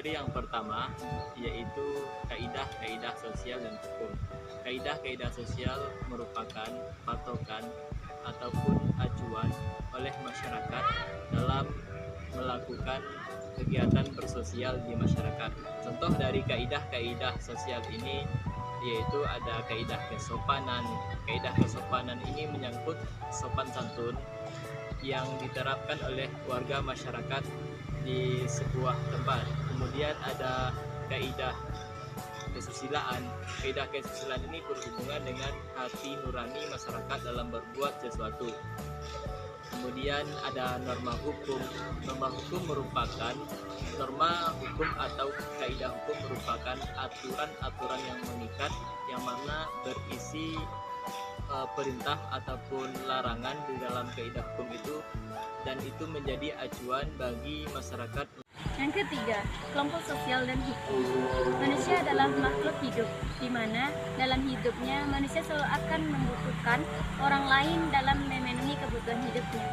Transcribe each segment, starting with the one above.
materi yang pertama, yaitu kaidah-kaidah sosial dan hukum. Kaidah-kaidah sosial merupakan patokan ataupun acuan oleh masyarakat dalam melakukan kegiatan bersosial di masyarakat. Contoh dari kaidah-kaidah sosial ini yaitu ada kaidah kesopanan. Kaidah kesopanan ini menyangkut sopan santun yang diterapkan oleh warga masyarakat di sebuah tempat. Kemudian ada kaidah kesusilaan. Kaidah kesusilaan ini berhubungan dengan hati nurani masyarakat dalam berbuat sesuatu. Kemudian ada norma hukum. Norma hukum merupakan norma hukum atau kaidah hukum merupakan aturan-aturan yang mengikat yang mana berisi perintah ataupun larangan di dalam kaidah hukum itu, dan itu menjadi acuan bagi masyarakat. Yang ketiga, kelompok sosial dan hukum. Manusia adalah makhluk hidup, di mana dalam hidupnya manusia selalu akan membutuhkan orang lain dalam memenuhi kebutuhan hidupnya.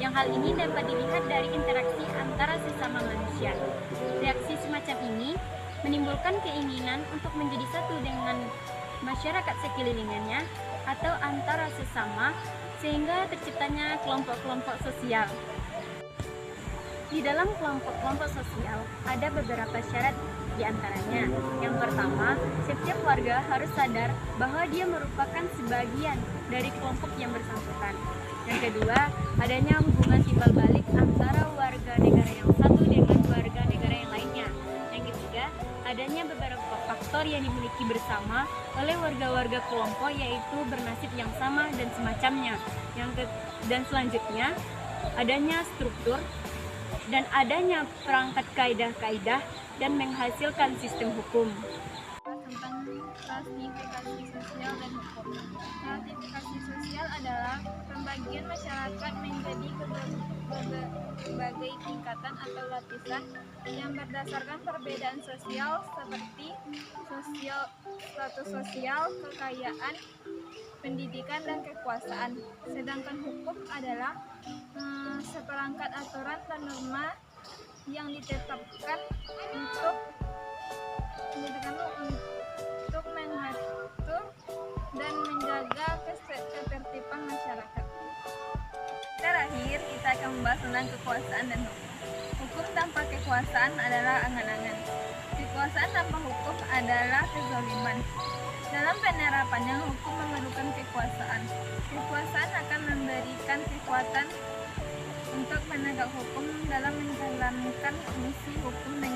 Yang hal ini dapat dilihat dari interaksi antara sesama manusia. Reaksi semacam ini menimbulkan keinginan untuk menjadi satu dengan masyarakat sekelilingnya atau antara sesama, sehingga terciptanya kelompok-kelompok sosial. Di dalam kelompok-kelompok sosial ada beberapa syarat di antaranya. Yang pertama, setiap warga harus sadar bahwa dia merupakan sebagian dari kelompok yang bersangkutan. Yang kedua, adanya hubungan timbal balik antara warga negara yang satu dengan warga negara yang lainnya. Yang ketiga, adanya beberapa faktor yang dimiliki bersama oleh warga-warga kelompok, yaitu bernasib yang sama dan semacamnya. Dan selanjutnya, adanya struktur dan adanya perangkat kaidah-kaidah dan menghasilkan sistem hukum. Tentang stratifikasi sosial dan hukum. Stratifikasi sosial adalah pembagian masyarakat menjadi berbagai tingkatan atau lapisan yang berdasarkan perbedaan sosial seperti status sosial, kekayaan, pendidikan, dan kekuasaan. Sedangkan hukum adalah seperangkat aturan dan norma yang ditetapkan untuk mengatur dan menjaga ketertiban masyarakat. Terakhir, kita akan membahas tentang kekuasaan dan hukum. Hukum tanpa kekuasaan adalah angan-angan. Kekuasaan tanpa hukum adalah kezaliman. Dalam penerapannya, hukum memerlukan kekuasaan. Kekuasaan akan memberikan kekuatan untuk penegak hukum dalam menjalankan fungsi hukum dengan